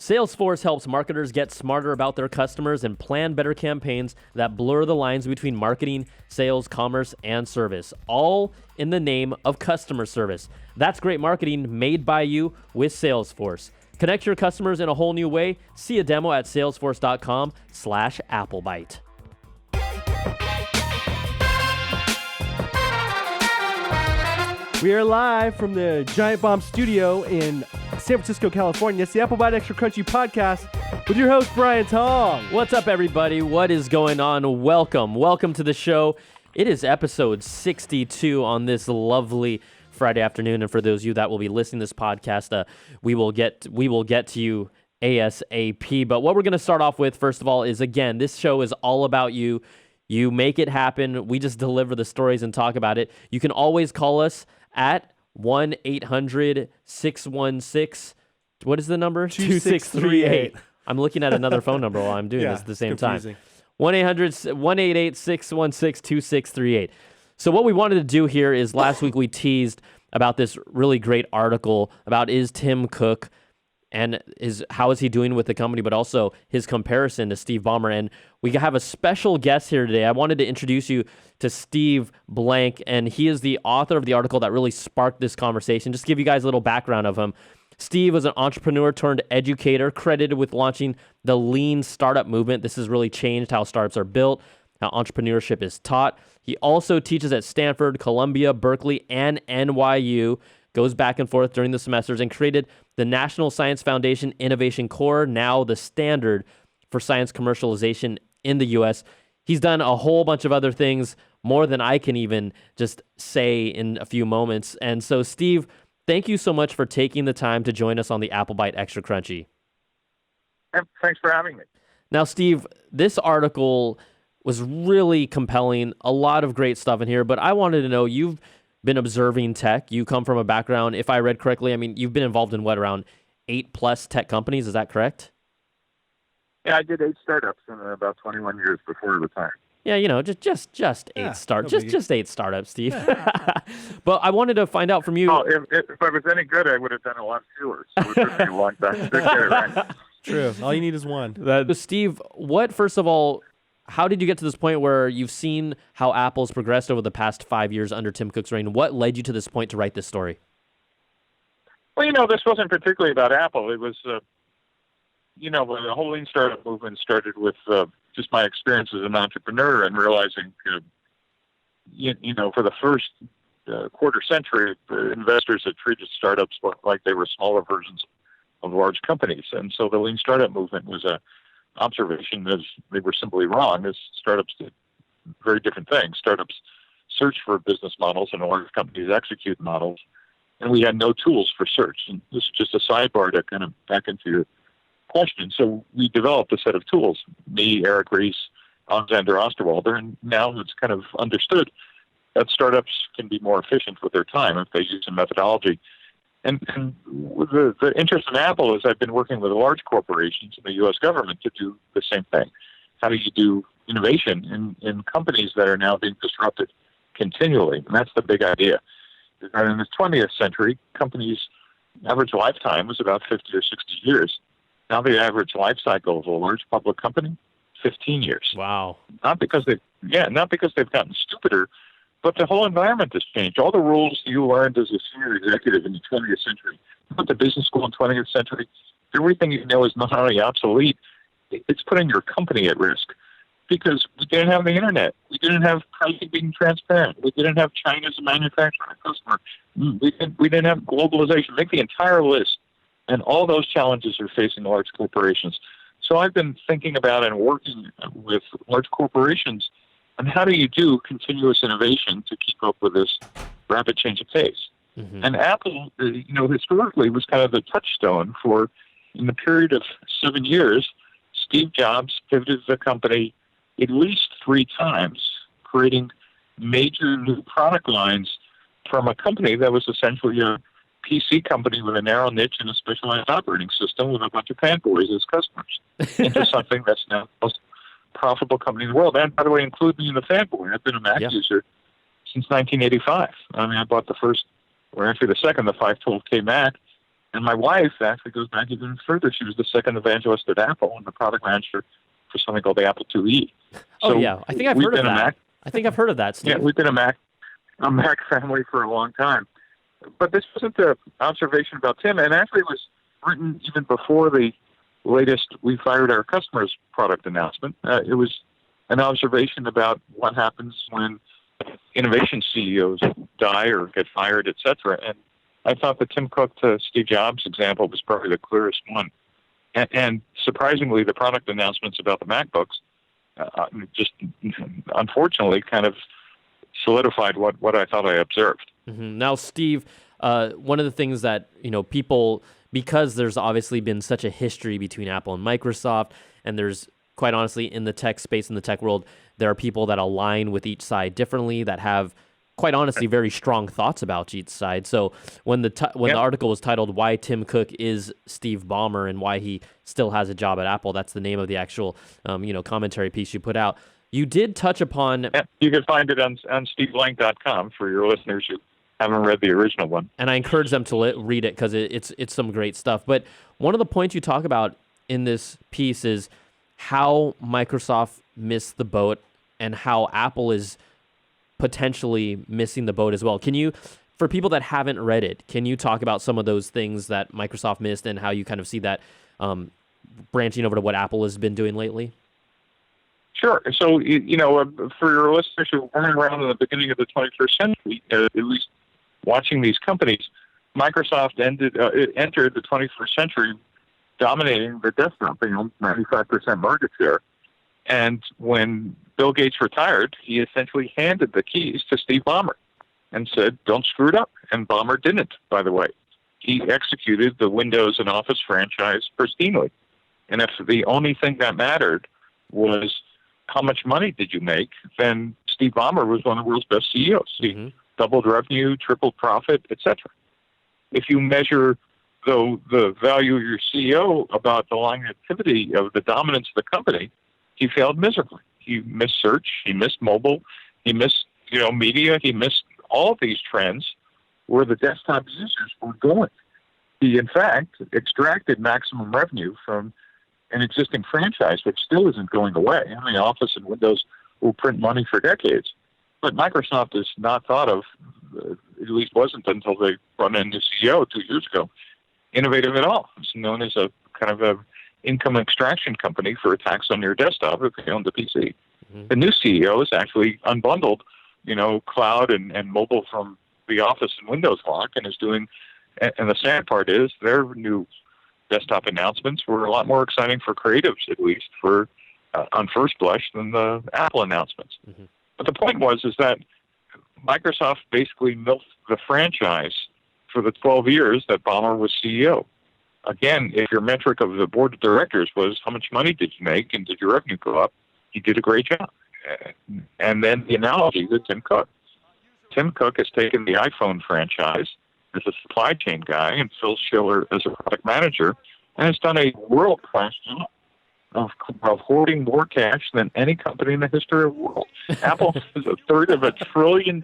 Salesforce helps marketers get smarter about their customers and plan better campaigns that blur the lines between marketing, sales, commerce, and service, all in the name of customer service. That's great marketing made by you with Salesforce. Connect your customers in a whole new way. See a demo at salesforce.com/AppleByte. We are live from the Giant Bomb Studio in San Francisco, California. It's the Apple Byte Extra Crunchy podcast with your host, Brian Tong. What's up, everybody? What is going on? Welcome to the show. It is episode 62 on this lovely Friday afternoon, and for those of you that will be listening to this podcast, we will get to you ASAP. But what we're going to start off with, first of all, is, again, this show is all about you. You make it happen. We just deliver the stories and talk about it. You can always call us at 1-800-616, what is the number? 2638. I'm looking at another phone number while I'm doing this at the same time. 1-800-188-616-2638. So what we wanted to do here is, last week we teased about this really great article about is Tim Cook and how is he doing with the company, but also his comparison to Steve Ballmer. And we have a special guest here today. I wanted to introduce you to Steve Blank, and he is the author of the article that really sparked this conversation. Just to give you guys a little background of him. Steve was an entrepreneur turned educator, credited with launching the lean startup movement. This has really changed how startups are built, how entrepreneurship is taught. He also teaches at Stanford, Columbia, Berkeley, and NYU, goes back and forth during the semesters, and created the National Science Foundation Innovation Corps, now the standard for science commercialization in the U.S. He's done a whole bunch of other things, more than I can even just say in a few moments. And so, Steve, thank you so much for taking the time to join us on the Apple Byte Extra Crunchy. Thanks for having me. Now, Steve, this article was really compelling, a lot of great stuff in here, but I wanted to know, you've been observing tech. You come from a background, if I read correctly, I mean, you've been involved in around 8+ tech companies. Is that correct? Yeah, I did 8 startups in about 21 years before the time. Yeah, just 8 startups. Just 8 startups, Steve. But I wanted to find out from you. Oh, if I was any good, I would have done a lot fewer. So it took me a long time to get it right. True. All you need is one. Steve, first of all, how did you get to this point where you've seen how Apple's progressed over the past 5 years under Tim Cook's reign? What led you to this point to write this story? Well, this wasn't particularly about Apple. It was, the whole lean startup movement started with just my experience as an entrepreneur and realizing, for the first quarter century, the investors had treated startups like they were smaller versions of large companies. And so the lean startup movement was a observation as they were simply wrong, as startups did very different things. Startups search for business models and large companies execute models, and we had no tools for search. And this is just a sidebar to kind of back into your question. So we developed a set of tools, me, Eric Ries, Alexander Osterwalder, and now it's kind of understood that startups can be more efficient with their time if they use a methodology. And the interest in Apple is I've been working with large corporations and the U.S. government to do the same thing. How do you do innovation in companies that are now being disrupted continually? And that's the big idea. And in the 20th century, companies' average lifetime was about 50 or 60 years. Now the average life cycle of a large public company, 15 years. Wow. Not because they've gotten stupider, but the whole environment has changed. All the rules you learned as a senior executive in the 20th century, you went to business school in the 20th century, everything you know is not only obsolete, it's putting your company at risk. Because we didn't have the internet. We didn't have pricing being transparent. We didn't have China as a manufacturer and customer. We didn't have globalization. Make the entire list. And all those challenges are facing large corporations. So I've been thinking about and working with large corporations on how do you do continuous innovation to keep up with this rapid change of pace. Mm-hmm. And Apple, historically was kind of the touchstone for, in the period of 7 years, Steve Jobs pivoted the company at least 3 times, creating major new product lines from a company that was essentially a PC company with a narrow niche and a specialized operating system with a bunch of fanboys as customers into something that's now the most profitable company in the world. And by the way, include me in the fanboy. I've been a Mac user since 1985. I mean, I bought the first, or actually the second, the 512K Mac And my wife actually goes back even further. She was the second evangelist at Apple and the product manager for something called the Apple IIe. Oh, yeah. I think I've heard of that. I think I've heard of that, Steve. Yeah, we've been a Mac family for a long time. But this wasn't the observation about Tim, and actually it was written even before the latest We Fired Our Customers product announcement. It was an observation about what happens when innovation CEOs die or get fired, et cetera. And I thought the Tim Cook to Steve Jobs example was probably the clearest one. And surprisingly, the product announcements about the MacBooks just unfortunately kind of solidified what I thought I observed. Mm-hmm. Now, Steve, one of the things that, people, because there's obviously been such a history between Apple and Microsoft, and there's, quite honestly, in the tech space, in the tech world, there are people that align with each side differently, that have, quite honestly, very strong thoughts about each side. So when the article was titled "Why Tim Cook is Steve Ballmer and Why He Still Has a Job at Apple," that's the name of the actual, commentary piece you put out. You did touch upon. Yeah, you can find it on steveblank.com for your listeners who haven't read the original one. And I encourage them to read it because it's some great stuff. But one of the points you talk about in this piece is how Microsoft missed the boat and how Apple is potentially missing the boat as well. Can you, for people that haven't read it, can you talk about some of those things that Microsoft missed and how you kind of see that branching over to what Apple has been doing lately? Sure. So, for your listeners who weren't around in the beginning of the 21st century, at least watching these companies, Microsoft entered the 21st century dominating the desktop, 95% market share. And when Bill Gates retired, he essentially handed the keys to Steve Ballmer and said, "Don't screw it up." And Ballmer didn't, by the way. He executed the Windows and Office franchise pristinely. And if the only thing that mattered was how much money did you make, then Steve Ballmer was one of the world's best CEOs. He doubled revenue, tripled profit, etc. If you measure, though, the value of your CEO about the longevity of the dominance of the company, he failed miserably. He missed search, he missed mobile, he missed media, he missed all of these trends where the desktop users were going. He, in fact, extracted maximum revenue from an existing franchise, which still isn't going away. I mean, Office and Windows will print money for decades. But Microsoft is not thought of, at least wasn't until they brought in a new CEO 2 years ago, innovative at all. It's known as a kind of a income extraction company for attacks on your desktop if you own the PC. The new CEO has actually unbundled, cloud and mobile from the Office and Windows block and is doing, and the sad part is their new desktop announcements were a lot more exciting for creatives, at least for on first blush, than the Apple announcements. But the point is that Microsoft basically milked the franchise for the 12 years that Ballmer was CEO. Again, if your metric of the board of directors was how much money did you make and did your revenue go up, he did a great job. And then the analogy to Tim Cook. Tim Cook has taken the iPhone franchise as a supply chain guy and Phil Schiller as a product manager and has done a world-class job of hoarding more cash than any company in the history of the world. Apple is a third of $1 trillion.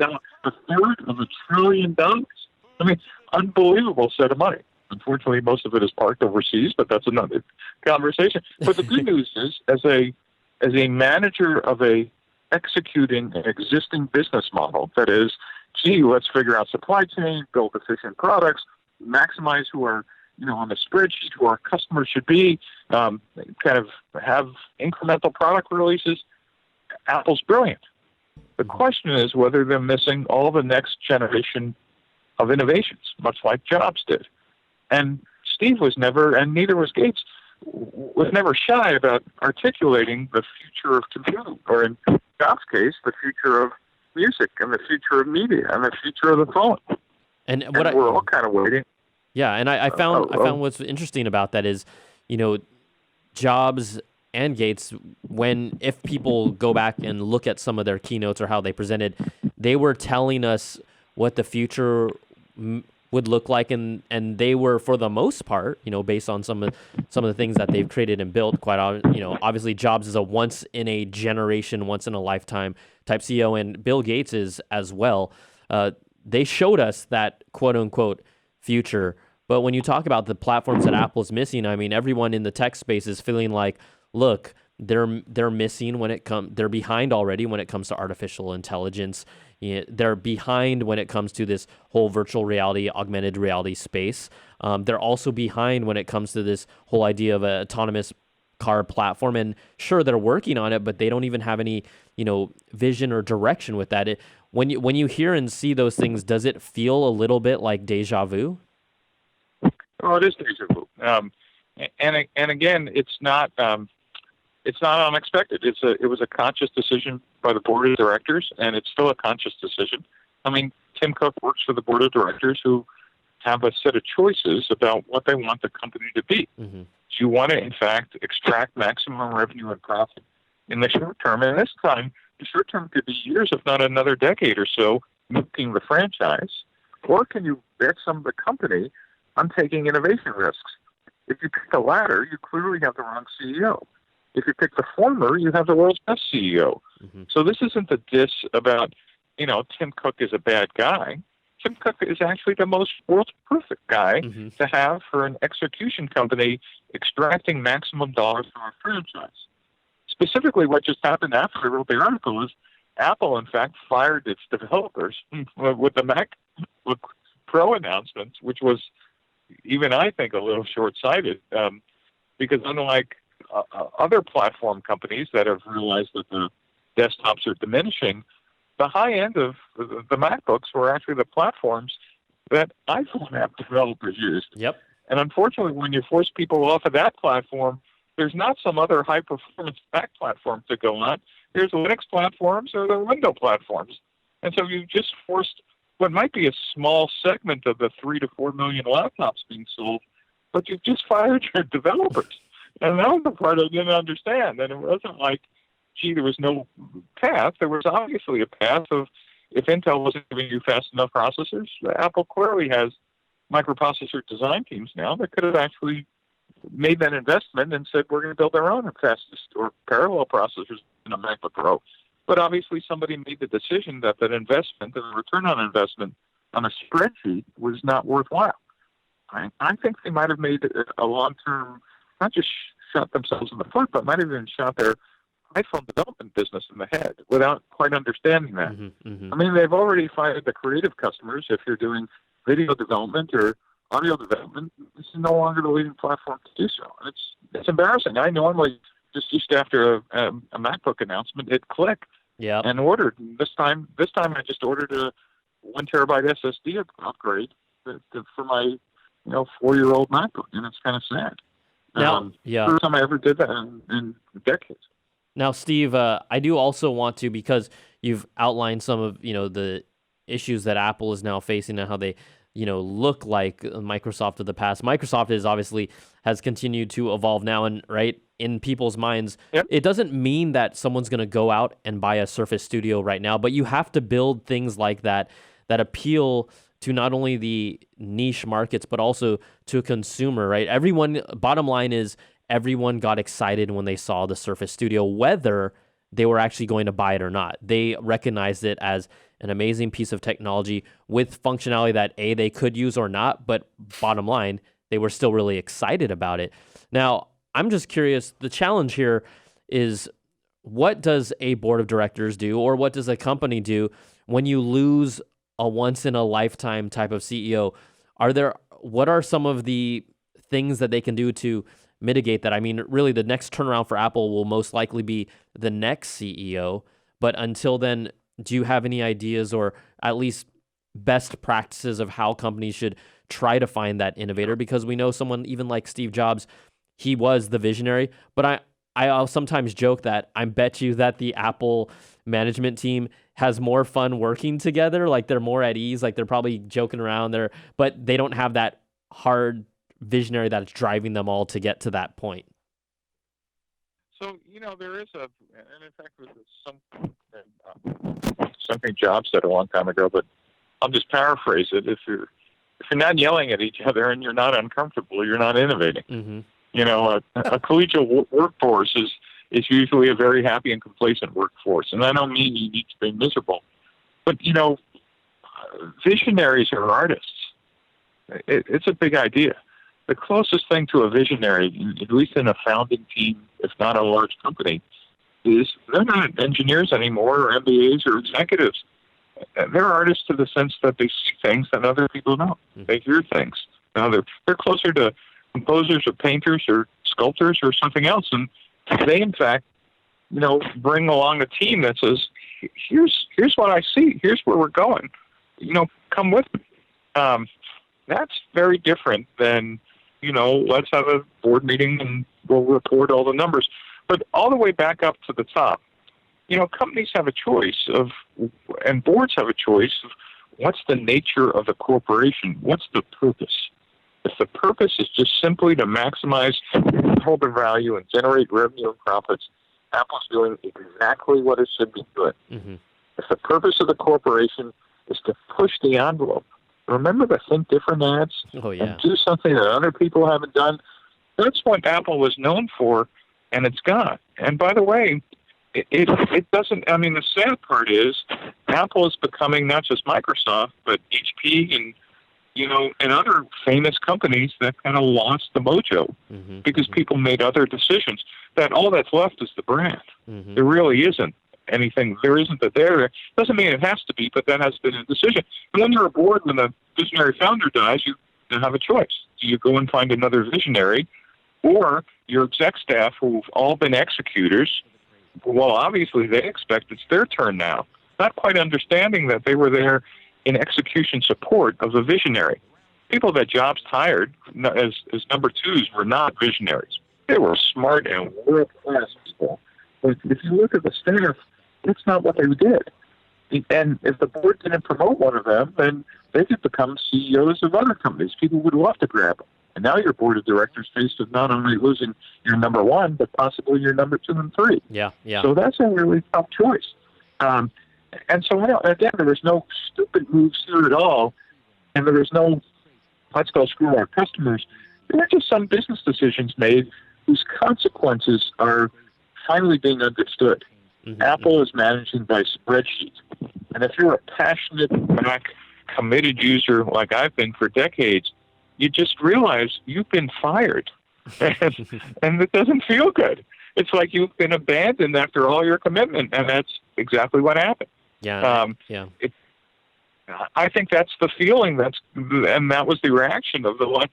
I mean, unbelievable set of money. Unfortunately, most of it is parked overseas, but that's another conversation. But the good news is, as a manager of executing an existing business model, that is, let's figure out supply chain, build efficient products, maximize who are on the spreadsheet who our customers should be, kind of have incremental product releases. Apple's brilliant. The question is whether they're missing all the next generation of innovations, much like Jobs did. And Steve was never, and neither was Gates, was never shy about articulating the future of computing, or in Jobs' case, the future of music and the future of media and the future of the phone. And we're all kind of waiting. Yeah, and I found what's interesting about that is, Jobs and Gates, if people go back and look at some of their keynotes or how they presented, they were telling us what the future would look like, and they were, for the most part, based on some of the things that they've created and built. Obviously Jobs is a once in a generation, once in a lifetime type CEO, and Bill Gates is as well. They showed us that quote unquote future, But when you talk about the platforms that Apple's missing, I mean, everyone in the tech space is feeling like, look, they're missing they're behind already when it comes to artificial intelligence. They're behind when it comes to this whole virtual reality, augmented reality space. They're also behind when it comes to this whole idea of an autonomous car platform. And sure, they're working on it, but they don't even have any, vision or direction with that. When you hear and see those things, does it feel a little bit like deja vu? Oh, it is deja vu. And again, it's not unexpected. It was a conscious decision by the board of directors, and it's still a conscious decision. I mean, Tim Cook works for the board of directors who have a set of choices about what they want the company to be. Mm-hmm. Do you want to, in fact, extract maximum revenue and profit in the short term? And this time, the short term could be years, if not another decade or so, milking the franchise. Or can you bet some of the company on taking innovation risks? If you pick the latter, you clearly have the wrong CEO. If you pick the former, you have the world's best CEO. Mm-hmm. So this isn't a diss about, Tim Cook is a bad guy. Tim Cook is actually the most world's perfect guy Mm-hmm. to have for an execution company extracting maximum dollars from a franchise. Specifically, what just happened after I wrote the article is Apple, in fact, fired its developers with the MacBook Pro announcements, which was, even I think, a little short-sighted, because unlike other platform companies that have realized that the desktops are diminishing, the high end of the MacBooks were actually the platforms that iPhone app developers used. Yep. And unfortunately, when you force people off of that platform, there's not some other high-performance Mac platform to go on. There's Linux platforms or the Windows platforms. And so you just forced what might be a small segment of the 3 to 4 million laptops being sold, but you've just fired your developers. And that was the part I didn't understand. And it wasn't like, gee, there was no path. There was obviously a path of, if Intel wasn't giving you fast enough processors, Apple clearly has microprocessor design teams now that could have actually made that investment and said, we're going to build our own fastest or parallel processors in a MacBook Pro. But obviously somebody made the decision that that investment and the return on investment on a spreadsheet was not worthwhile. I think they might have made a long-term, not just shot themselves in the foot, but might have even shot their iPhone development business in the head without quite understanding that. Mm-hmm. Mm-hmm. I mean, they've already fired the creative customers. If you're doing video development or audio development, this is no longer the leading platform to do so. It's embarrassing. I normally just after a MacBook announcement, hit click and ordered. This time I just ordered a 1 terabyte SSD upgrade for my 4-year-old MacBook, and it's kind of sad. First time I ever did that in decades. Now, Steve, I do also want to, because you've outlined some of the issues that Apple is now facing and how they look like Microsoft of the past. Microsoft has continued to evolve now, and right in people's minds, It doesn't mean that someone's going to go out and buy a Surface Studio right now, but you have to build things like that appeal to not only the niche markets, but also to a consumer, right? Bottom line is, everyone got excited when they saw the Surface Studio, whether they were actually going to buy it or not. They recognized it as an amazing piece of technology with functionality that they could use or not, but bottom line, they were still really excited about it. Now, I'm just curious, the challenge here is, what does a board of directors do, or what does a company do when you lose a once-in-a-lifetime type of CEO? What are some of the things that they can do to mitigate that? I mean, really, the next turnaround for Apple will most likely be the next CEO. But until then, do you have any ideas or at least best practices of how companies should try to find that innovator? Because we know someone even like Steve Jobs, he was the visionary. But I'll sometimes joke that I bet you that the Apple management team has more fun working together. Like, they're more at ease. Like, they're probably joking around there, but they don't have that hard visionary that's driving them all to get to that point. So, there is and in fact, something Jobs said a long time ago, but I'll just paraphrase it. If you're not yelling at each other and you're not uncomfortable, you're not innovating. Mm-hmm. A collegial workforce is usually a very happy and complacent workforce. And I don't mean you need to be miserable, but, visionaries are artists. it's a big idea. The closest thing to a visionary, at least in a founding team, if not a large company, is they're not engineers anymore or MBAs or executives. They're artists in the sense that they see things that other people don't. They hear things. Now they're closer to composers or painters or sculptors or something else, and they in fact, bring along a team that says, "Here's what I see. Here's where we're going. Come with me." That's very different than let's have a board meeting and we'll report all the numbers. But all the way back up to the top, companies have a choice and boards have a choice of what's the nature of the corporation, what's the purpose. If the purpose is just simply to maximize shareholder value and generate revenue and profits, Apple's doing exactly what it should be doing. Mm-hmm. If the purpose of the corporation is to push the envelope, remember the Think Different ads? Oh, yeah. And do something that other people haven't done, that's what Apple was known for, and it's gone. And by the way, it doesn't, the sad part is Apple is becoming not just Microsoft, but HP and and other famous companies that kind of lost the mojo because people made other decisions. That all that's left is the brand. Mm-hmm. There really isn't anything. There isn't that there. Doesn't mean it has to be, but that has been a decision. And then you're a board when the visionary founder dies, you have a choice. Do you go and find another visionary, or your exec staff who've all been executors? Well, obviously they expect it's their turn now, not quite understanding that they were there in execution support of the visionary. People that Jobs hired as number twos were not visionaries. They were smart and world-class people. But if you look at the staff, that's not what they did. And if the board didn't promote one of them, then they could become CEOs of other companies. People would love to grab them. And now your board of directors faced with not only losing your number one, but possibly your number 2 and 3. Yeah. So that's a really tough choice. And so, again, there was no stupid moves here at all, and there was no, let's go screw our customers. There were just some business decisions made whose consequences are finally being understood. Mm-hmm. Apple is managing by spreadsheet. And if you're a passionate, Mac, committed user like I've been for decades, you just realize you've been fired. And it doesn't feel good. It's like you've been abandoned after all your commitment, and that's exactly what happened. Yeah. I think that's the feeling. And that was the reaction of the one.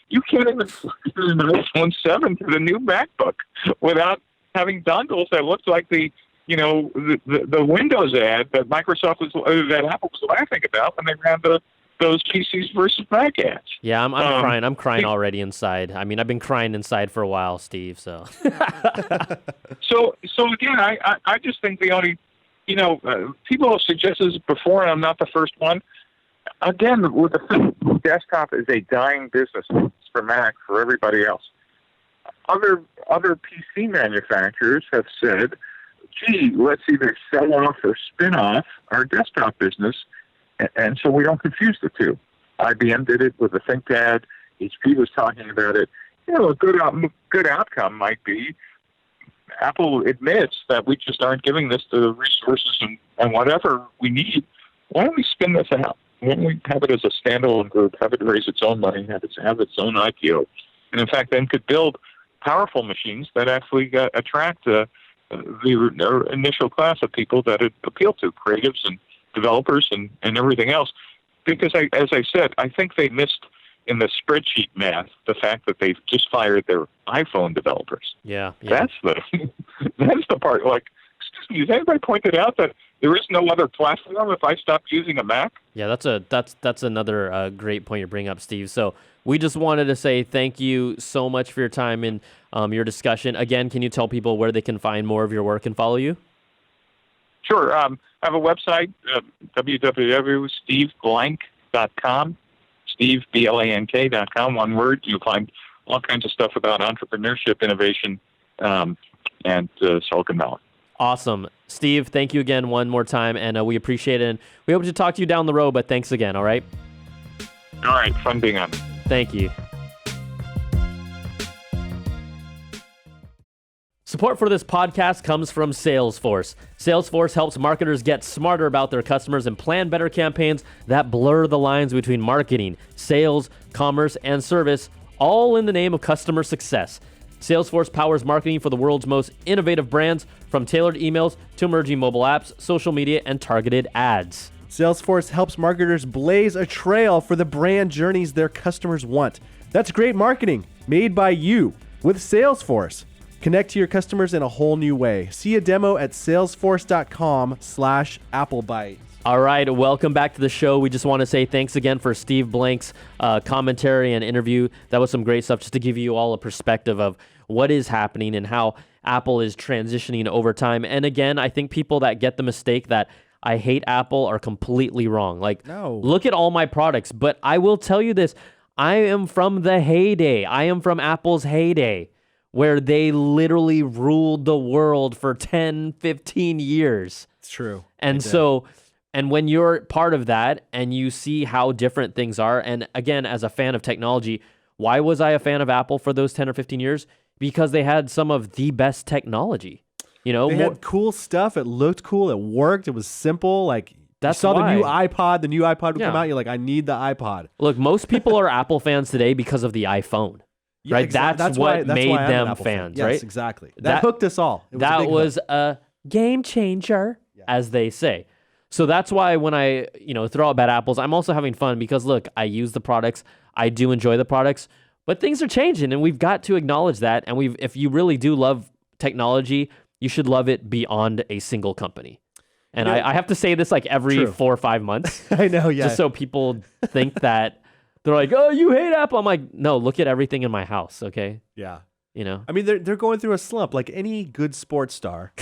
You can't even plug an iPhone 7 to the new MacBook without having dongles that looked like the Windows ad that that Apple was laughing about when they ran those PCs versus Mac ads. Yeah, I'm crying. I'm crying already inside. I've been crying inside for a while, Steve. So. So again, I just think the only, people have suggested this before, and I'm not the first one. Again, with the desktop is a dying business for Mac, for everybody else. Other PC manufacturers have said, gee, let's either sell off or spin off our desktop business, and so we don't confuse the two. IBM did it with the ThinkPad. HP was talking about it. A good outcome might be Apple admits that we just aren't giving this the resources and whatever we need. Why don't we spin this out? Why don't we have it as a standalone group, have it raise its own money, have its own IPO, and in fact then could build powerful machines that actually attract the initial class of people that it appeal to, creatives and developers and everything else. Because as I said, I think they missed in the spreadsheet math the fact that they've just fired their iPhone developers. Yeah. That's the part. Like, excuse me, has anybody pointed out that there is no other platform if I stop using a Mac? Yeah, that's another great point you bring up, Steve. So we just wanted to say thank you so much for your time and your discussion. Again, can you tell people where they can find more of your work and follow you? Sure. I have a website, www.steveblank.com, steveblank.com, one word. You'll find all kinds of stuff about entrepreneurship, innovation, and Silicon Valley. Awesome. Steve, thank you again one more time, and we appreciate it. And we hope to talk to you down the road, but thanks again, all right? All right. Fun being on. Thank you. Support for this podcast comes from Salesforce. Salesforce helps marketers get smarter about their customers and plan better campaigns that blur the lines between marketing, sales, commerce, and service, all in the name of customer success. Salesforce powers marketing for the world's most innovative brands, from tailored emails to emerging mobile apps, social media, and targeted ads. Salesforce helps marketers blaze a trail for the brand journeys their customers want. That's great marketing made by you with Salesforce. Connect to your customers in a whole new way. See a demo at salesforce.com/applebyte. All right, welcome back to the show. We just want to say thanks again for Steve Blank's commentary and interview. That was some great stuff, just to give you all a perspective of what is happening and how Apple is transitioning over time. And again, I think people that get the mistake that I hate Apple are completely wrong. Like, No. Look at all my products. But I will tell you this, I am from the heyday. I am from Apple's heyday, where they literally ruled the world for 10, 15 years. It's true. And so, and when you're part of that and you see how different things are, and again, as a fan of technology, why was I a fan of Apple for those 10 or 15 years? Because they had some of the best technology. You know, They had cool stuff. It looked cool. It worked. It was simple. Like, That's you saw why. the new iPod. The new iPod would Yeah. come out. You're like, I need the iPod. Look, most people are Apple fans today because of the iPhone. Yeah, Right? That's what made why I'm an them Apple fan. fans, Yes, right? exactly. That That- hooked us all. It was a That big was hook. a game changer, as they say. So that's why when I, throw out bad apples, I'm also having fun because, look, I use the products. I do enjoy the products, but things are changing, and we've got to acknowledge that. And if you really do love technology, you should love it beyond a single company. And You know- I have to say this like every True. 4 or 5 months, I know, yeah. just so people think that they're like, oh, you hate Apple. I'm like, no, look at everything in my house, okay? Yeah. You know? I mean, they're going through a slump. Like any good sports star,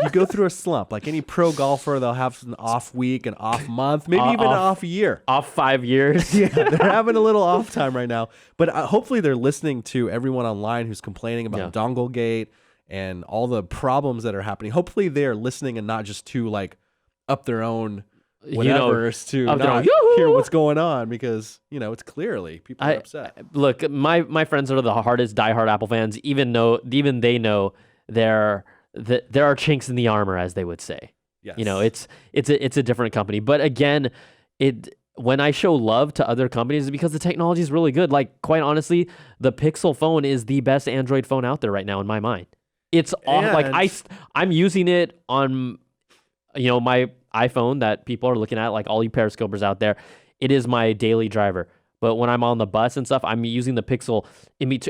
you go through a slump. Like any pro golfer, they'll have an off week, an off month, maybe even an off year. Off 5 years. Yeah, they're having a little off time right now. But hopefully they're listening to everyone online who's complaining about Donglegate and all the problems that are happening. Hopefully they're listening and not just to like up their own whatever to up their not own, "Yoo-hoo!" hear what's going on, because it's clearly people are upset. Look, my friends are the hardest diehard Apple fans. Even they know there are chinks in the armor, as they would say. Yes. It's a different company. But again, when I show love to other companies, it's because the technology is really good. Like, quite honestly, the Pixel phone is the best Android phone out there right now in my mind. It's like I'm using it on my iPhone that people are looking at, like all you Periscopers out there. It is my daily driver. But when I'm on the bus and stuff, I'm using the Pixel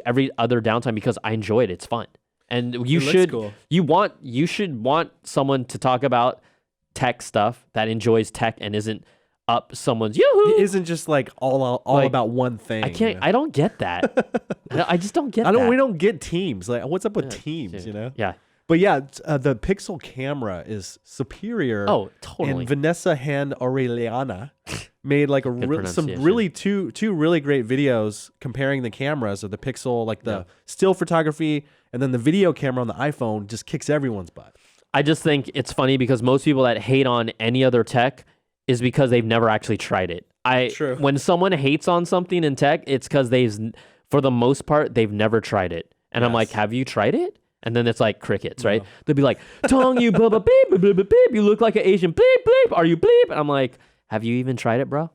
every other downtime because I enjoy it. It's fun. And you should want someone to talk about tech stuff that enjoys tech and isn't up someone's yoo-hoo. It isn't just like all Like, about one thing. I can't. I don't get that. I just don't get. We that. don't get teams. Like, what's up with teams? Yeah. But yeah, the Pixel camera is superior. Oh, totally. And Vanessa Hand Aureliana made like some pronunciation. really two really great videos comparing the cameras of the Pixel, like the still photography, and then the video camera on the iPhone just kicks everyone's butt. I just think it's funny because most people that hate on any other tech is because they've never actually tried it. True. When someone hates on something in tech, it's because for the most part, they've never tried it. And I'm like, have you tried it? And then it's like crickets, right? They'll be like, Tong, you blah, blah, beep, blah, blah, blah, beep. You look like an Asian bleep, bleep. Are you bleep? And I'm like, have you even tried it, bro?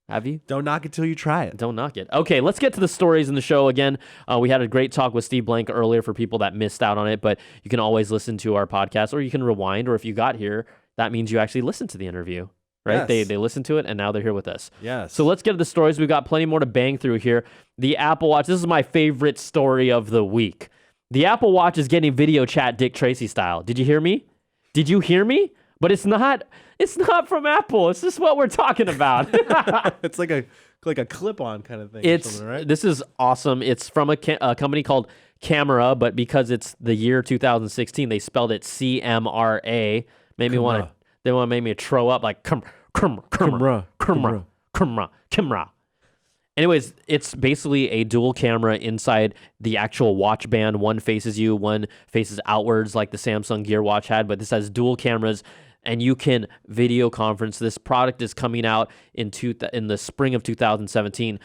Have you? Don't knock it till you try it. Don't knock it. Okay, let's get to the stories in the show. Again, we had a great talk with Steve Blank earlier for people that missed out on it, but you can always listen to our podcast, or you can rewind, or if you got here, that means you actually listened to the interview, right? Yes. They listened to it, and now they're here with us. Yes. So let's get to the stories. We've got plenty more to bang through here. The Apple Watch. This is my favorite story of the week. The Apple Watch is getting video chat Dick Tracy style. Did you hear me? Did you hear me? But it's not from Apple. It's just what we're talking about. It's like a clip-on kind of thing. Or something, right? This is awesome. It's from a company called Camera, but because it's the year 2016, they spelled it CMRA. They want to make me throw up like camera. Anyways, it's basically a dual camera inside the actual watch band. One faces you, one faces outwards like the Samsung Gear Watch had, but this has dual cameras and you can video conference. This product is coming out in the spring of 2017.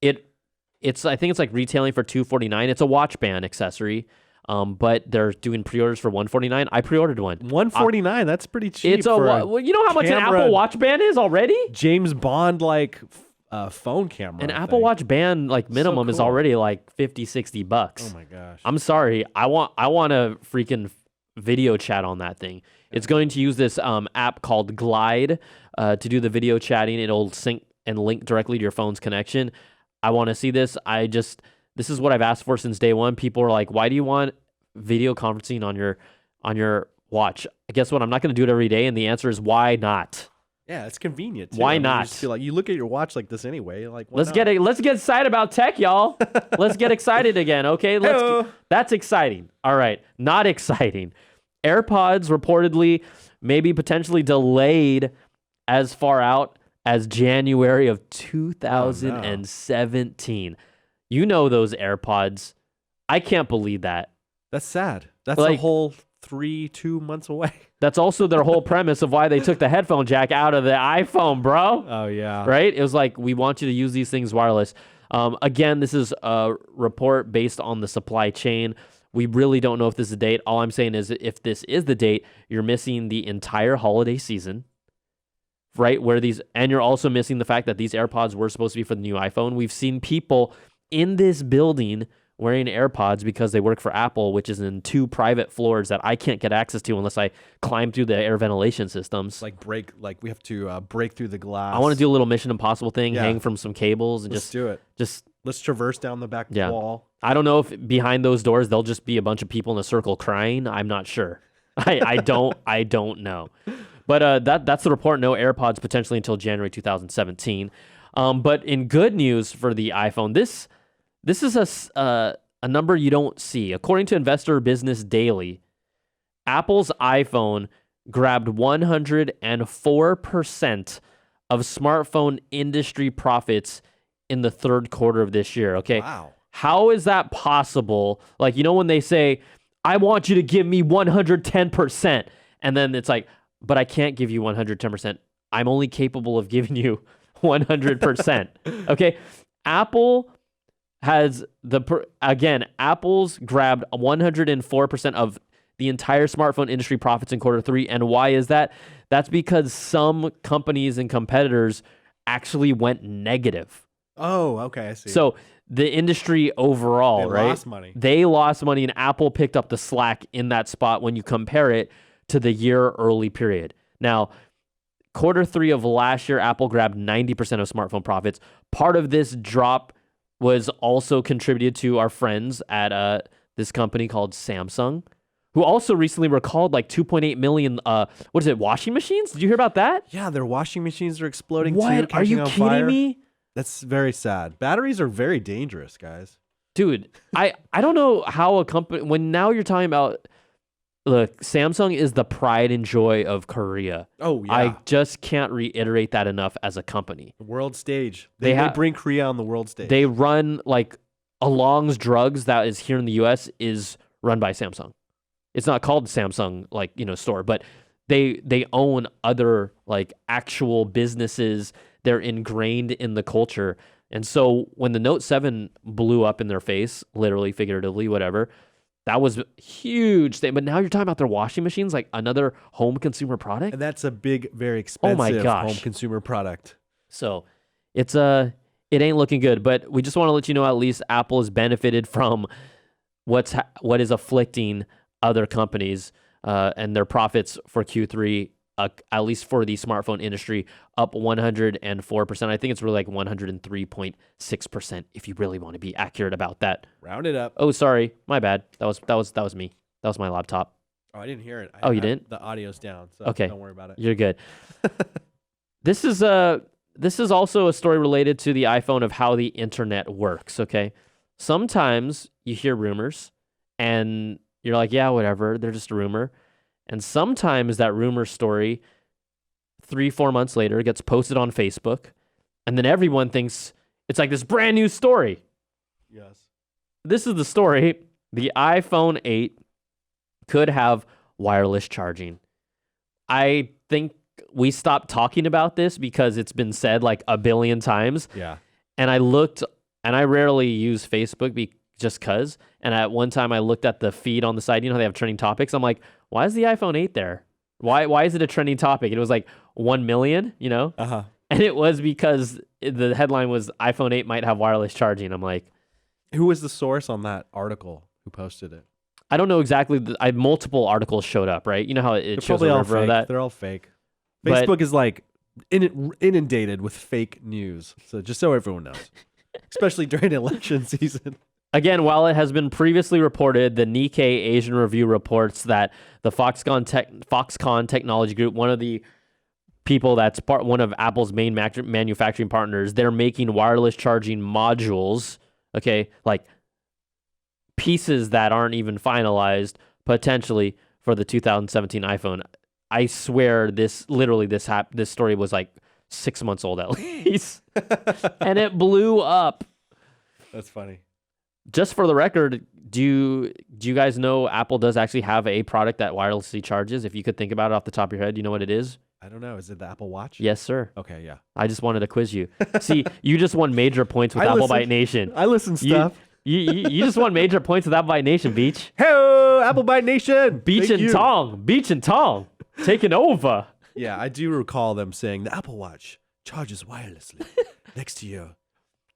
I think it's like retailing for $249. It's a watch band accessory. but they're doing pre-orders for $149. I pre-ordered one. $149. That's pretty cheap. It's well, you know how much an camera- Apple Watch band is already? James Bond like phone camera. An I Apple think. Watch band like minimum is cool. already like $50-$60. Oh my gosh. I'm sorry. I want a freaking video chat on that thing. It's going to use this app called Glide to do the video chatting. It'll sync and link directly to your phone's connection. I want to see this. This is what I've asked for since day one. People are like, "Why do you want video conferencing on your watch?" Guess what? I'm not going to do it every day, and the answer is why not? Yeah, it's convenient. Too. Why I mean, not? You just feel like you look at your watch like this anyway. Like, why Let's not? get excited about tech, y'all. Let's get excited again, okay? Hey-o. That's exciting. All right, not exciting. AirPods reportedly maybe potentially delayed as far out as January of 2017. You know those AirPods. I can't believe that. That's sad. That's Like- a whole 2 months away. That's also their whole premise of why they took the headphone jack out of the iPhone, bro. Oh yeah. Right? It was like, we want you to use these things wireless. Again, this is a report based on the supply chain. We really don't know if this is the date. All I'm saying is if this is the date, you're missing the entire holiday season, right? And you're also missing the fact that these AirPods were supposed to be for the new iPhone. We've seen people in this building wearing AirPods because they work for Apple, which is in 2 private floors that I can't get access to unless I climb through the air ventilation systems. Like we have to break through the glass. I want to do a little Mission Impossible thing, Yeah. hang from some cables, and Let's do it. just Let's traverse down the back Yeah. wall. I don't know if behind those doors there'll just be a bunch of people in a circle crying. I'm not sure. I don't know. But that's the report. No AirPods potentially until January 2017. But in good news for the iPhone, this is a number you don't see. According to Investor Business Daily, Apple's iPhone grabbed 104% of smartphone industry profits in the third quarter of this year. Okay. Wow. How is that possible? Like, when they say, I want you to give me 110%, and then it's like, but I can't give you 110%. I'm only capable of giving you 100%. Okay. Apple has Apple's grabbed 104% of the entire smartphone industry profits in quarter 3. And why is that? That's because some companies and competitors actually went negative. Oh, okay. I see. So the industry overall, They lost money. They lost money, and Apple picked up the slack in that spot when you compare it to the year early period. Now, quarter 3 of last year, Apple grabbed 90% of smartphone profits. Part of this drop was also contributed to our friends at this company called Samsung, who also recently recalled like 2.8 million, washing machines? Did you hear about that? Yeah, their washing machines are exploding too. What? Are catching you on kidding fire. me? That's very sad. Batteries are very dangerous, guys. Dude, I don't know how a company, when now you're talking about, look, Samsung is the pride and joy of Korea. Oh, yeah. I just can't reiterate that enough as a company. The world stage. They They ha- bring Korea on the world stage. They run, like, Along's Drugs that is here in the U.S. is run by Samsung. It's not called Samsung, store, but they own other, like, actual businesses. They're ingrained in the culture. And so when the Note 7 blew up in their face, literally, figuratively, whatever, that was a huge thing. But now you're talking about their washing machines, like another home consumer product. and that's a big, very expensive gosh. home consumer product. So it ain't looking good. But we just want to let you know, at least Apple has benefited from what is afflicting other companies, and their profits for Q3, at least for the smartphone industry, up 104%. I think it's really like 103.6% if you really want to be accurate about that. Round it up. Oh, sorry, my bad. That was me. That was my laptop. Oh, I didn't hear it. Oh, you didn't? The audio's down, so Okay. don't worry about it. You're good. This is also a story related to the iPhone of how the internet works, okay? Sometimes you hear rumors and you're like, yeah, whatever, they're just a rumor. And sometimes that rumor story 3-4 months later gets posted on Facebook, and then everyone thinks it's like this brand new story. Yes. This is the story. The iPhone 8 could have wireless charging. I think we stopped talking about this because it's been said like a billion times. Yeah. And I looked, and I rarely use Facebook just cuz. And at one time I looked at the feed on the side, you know how they have trending topics. I'm like, why is the iPhone 8 there? Why is it a trending topic? It was like 1 million, you know? Uh-huh. And it was because the headline was iPhone 8 might have wireless charging. I'm like, Who was the source on that article? Who posted it? I don't know exactly. Multiple articles showed up, right? You know how it They're shows probably a all river of fake. that. They're all fake. But- Facebook is like inundated with fake news. So just so everyone knows, especially during election season. Again, while it has been previously reported, the Nikkei Asian Review reports that the Foxconn Technology Group, one of the people that's one of Apple's main manufacturing partners, they're making wireless charging modules, okay, like pieces that aren't even finalized, potentially for the 2017 iPhone. I swear this story was like 6 months old at least, and it blew up. That's funny. Just for the record, do you guys know Apple does actually have a product that wirelessly charges? If you could think about it off the top of your head, you know what it is? I don't know. Is it the Apple Watch? Yes, sir. Okay, yeah. I just wanted to quiz you. See, you just won major points with Apple Byte Nation. I listen stuff. You just won major points with Apple Byte Nation, Beach. Hey, Apple Byte Nation. Beach Thank and you. Tong. Beach and Tong. Taking over. Yeah, I do recall them saying the Apple Watch charges wirelessly next to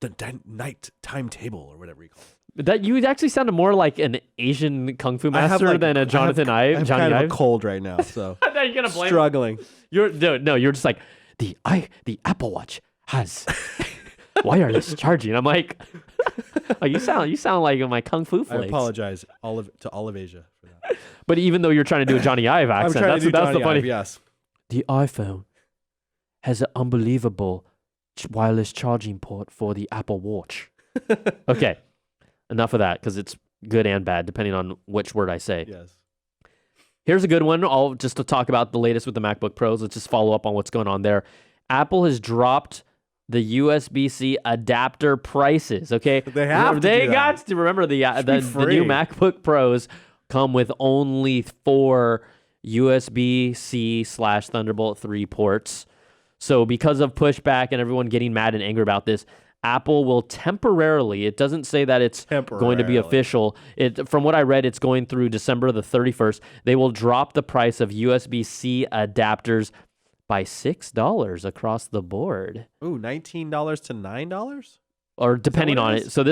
the night timetable or whatever you call it. That you actually sounded more like an Asian kung fu master than a Jonathan Ive. I have Johnny kind of Ive. a cold right now, so Now you're gonna blame. struggling. You're just like the Apple Watch has wireless charging. I'm like, oh, you sound like my kung fu I flakes. apologize to all of Asia for that. But even though you're trying to do a Johnny Ive I'm accent, trying to do that's Johnny the funny. Ive, yes. The iPhone has an unbelievable wireless charging port for the Apple Watch. Okay, enough of that because it's good and bad depending on which word I say. Yes. Here's a good one. All just to talk about the latest with the MacBook Pros. Let's just follow up on what's going on there. Apple has dropped the USB-C adapter prices. Okay, They have to They do got that. to remember the new free. MacBook Pros come with only 4 USB-C/Thunderbolt 3 ports. So because of pushback and everyone getting mad and angry about this, Apple will temporarily, it doesn't say that it's going to be official. From what I read, it's going through December the 31st. They will drop the price of USB-C adapters by $6 across the board. Ooh, $19 to $9? Or depending what it on is? it. So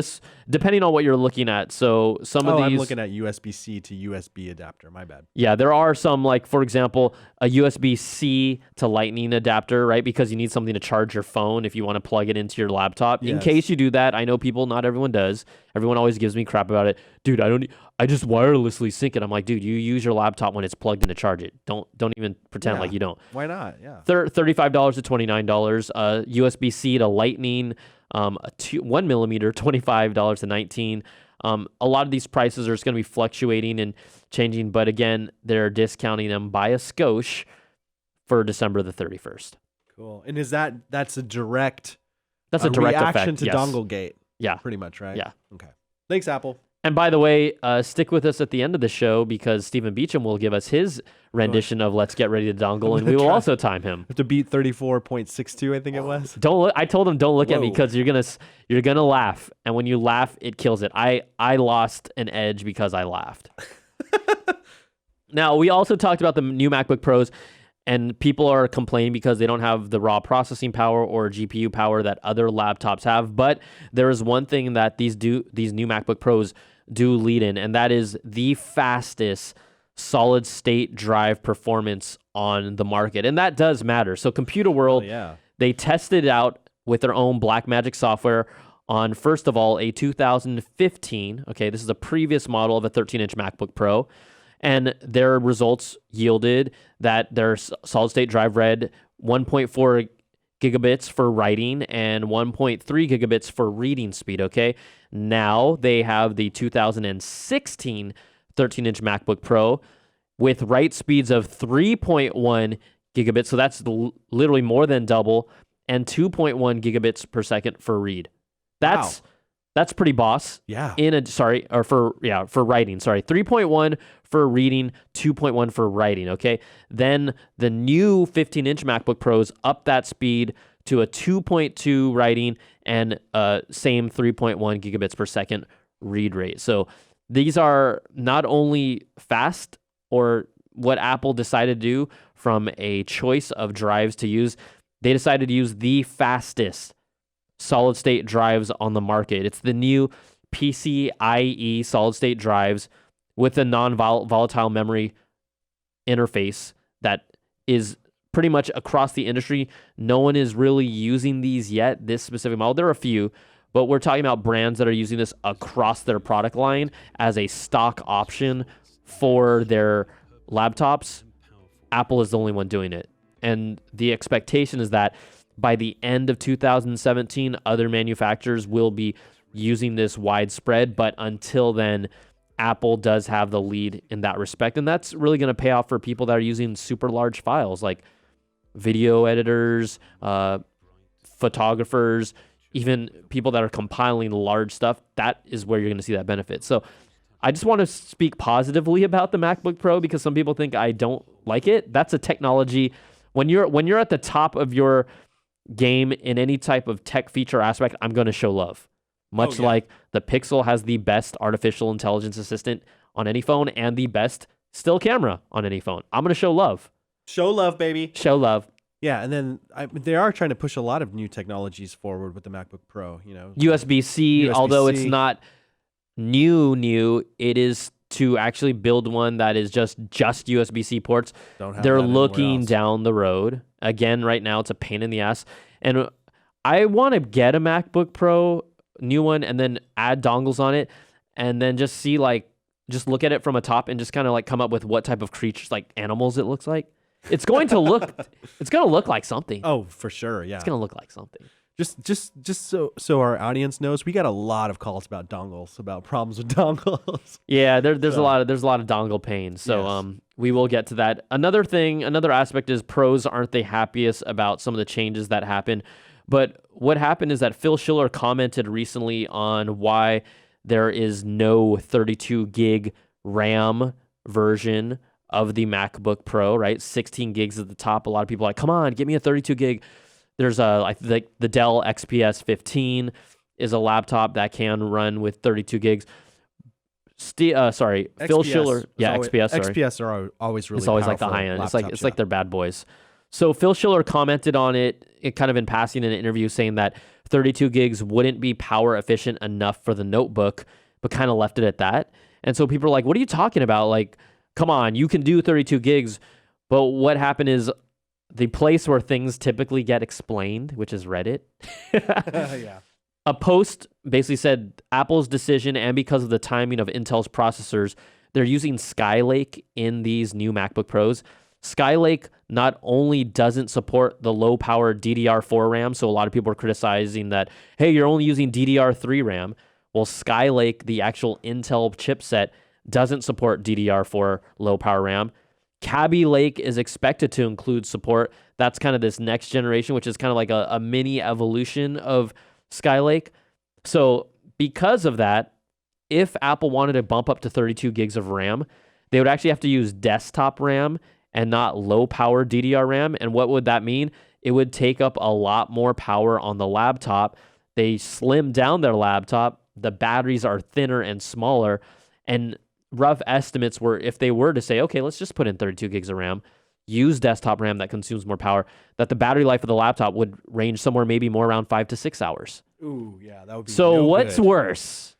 depending on what you're looking at. So some of these. I'm looking at USB-C to USB adapter. My bad. Yeah, there are some, like, for example, a USB-C to Lightning adapter, right? Because you need something to charge your phone if you want to plug it into your laptop. In Yes. case you do that, I know not everyone does. Everyone always gives me crap about it. Dude, I just wirelessly sync it. I'm like, dude, you use your laptop when it's plugged in to charge it. Don't even pretend like you don't. Why not? Yeah. $35 to $29. USB-C to Lightning, 1 millimeter, $25 to $19. A lot of these prices are just going to be fluctuating and changing, but again, they're discounting them by a skosh for December the 31st. Cool. And that's a direct That's a direct reaction effect. to yes. Donglegate, Yeah. pretty much, right? Yeah. Okay. Thanks, Apple. And by the way, stick with us at the end of the show because Stephen Beecham will give us his rendition of Let's Get Ready to Dongle, and we will also time him. Have to beat 34.62, I think it was. Don't look. I told him don't look at me Whoa. because you're gonna laugh, and when you laugh, it kills it. I lost an edge because I laughed. Now we also talked about the new MacBook Pros, and people are complaining because they don't have the raw processing power or GPU power that other laptops have. But there is one thing that these new MacBook Pros do lead in, and that is the fastest solid state drive performance on the market, and that does matter. So Computer World. Yeah. They tested it out with their own Blackmagic software on, first of all, a 2015. Okay, this is a previous model of a 13-inch MacBook Pro. And their results yielded that their solid-state drive read 1.4 gigabits for writing and 1.3 gigabits for reading speed, okay? Now they have the 2016 13-inch MacBook Pro with write speeds of 3.1 gigabits, so that's literally more than double, and 2.1 gigabits per second for read. That's pretty boss. Yeah. For writing. 3.1 for reading, 2.1 for writing. Okay. Then the new 15-inch MacBook Pros up that speed to a 2.2 writing and same 3.1 gigabits per second read rate. So these are not only fast, or what Apple decided to do from a choice of drives to use, they decided to use the fastest solid state drives on the market. It's the new PCIe solid state drives with a non-volatile memory interface that is pretty much across the industry. No one is really using these yet, this specific model. There are a few, but we're talking about brands that are using this across their product line as a stock option for their laptops. Apple is the only one doing it. And the expectation is that by the end of 2017, other manufacturers will be using this widespread. But until then, Apple does have the lead in that respect. And that's really going to pay off for people that are using super large files, like video editors, photographers, even people that are compiling large stuff. That is where you're going to see that benefit. So I just want to speak positively about the MacBook Pro, because some people think I don't like it. That's a technology. When you're at the top of your game in any type of tech feature aspect, I'm going to show love. Much like the Pixel has the best artificial intelligence assistant on any phone and the best still camera on any phone. I'm going to show love. Show love, baby. Show love. Yeah, and then they are trying to push a lot of new technologies forward with the MacBook Pro. USB-C, although it's not new, it is to actually build one that is just USB-C ports. They're looking down the road. Again, right now it's a pain in the ass. And I want to get a MacBook Pro, new one, and then add dongles on it, and then just see, just look at it from a top and just kind of come up with what type of creatures, like animals, it looks like. It's going to look like something. Oh, for sure, yeah. It's going to look like something. Just so our audience knows, we got a lot of calls about dongles, about problems with dongles. Yeah, there's a lot of dongle pain. So Yes. We will get to that. Another aspect is pros aren't the happiest about some of the changes that happen. But what happened is that Phil Schiller commented recently on why there is no 32 gig RAM version of the MacBook Pro, right? 16 gigs at the top. A lot of people are like, come on, give me a 32 gig. There's the Dell XPS 15 is a laptop that can run with 32 gigs. Phil Schiller, XPS. Sorry. XPS are always really. It's always like the high end. It's like they're bad boys. So Phil Schiller commented on it kind of in passing in an interview, saying that 32 gigs wouldn't be power efficient enough for the notebook, but kind of left it at that. And so people are like, what are you talking about? Like, come on, you can do 32 gigs. But what happened is the place where things typically get explained, which is Reddit. Yeah. A post basically said Apple's decision, and because of the timing of Intel's processors, they're using Skylake in these new MacBook Pros. Skylake not only doesn't support the low-power DDR4 RAM, so a lot of people are criticizing that, hey, you're only using DDR3 RAM. Well, Skylake, the actual Intel chipset, doesn't support DDR4 low-power RAM. Kaby Lake is expected to include support. That's kind of this next generation, which is kind of like a mini evolution of Skylake. So because of that, if Apple wanted to bump up to 32 gigs of RAM, they would actually have to use desktop RAM and not low-power DDR RAM. And what would that mean? It would take up a lot more power on the laptop. They slimmed down their laptop. The batteries are thinner and smaller. And rough estimates were, if they were to say, okay, let's just put in 32 gigs of RAM, use desktop RAM that consumes more power, that the battery life of the laptop would range somewhere maybe more around 5 to 6 hours. Ooh, yeah, that would be so. What's good. worse?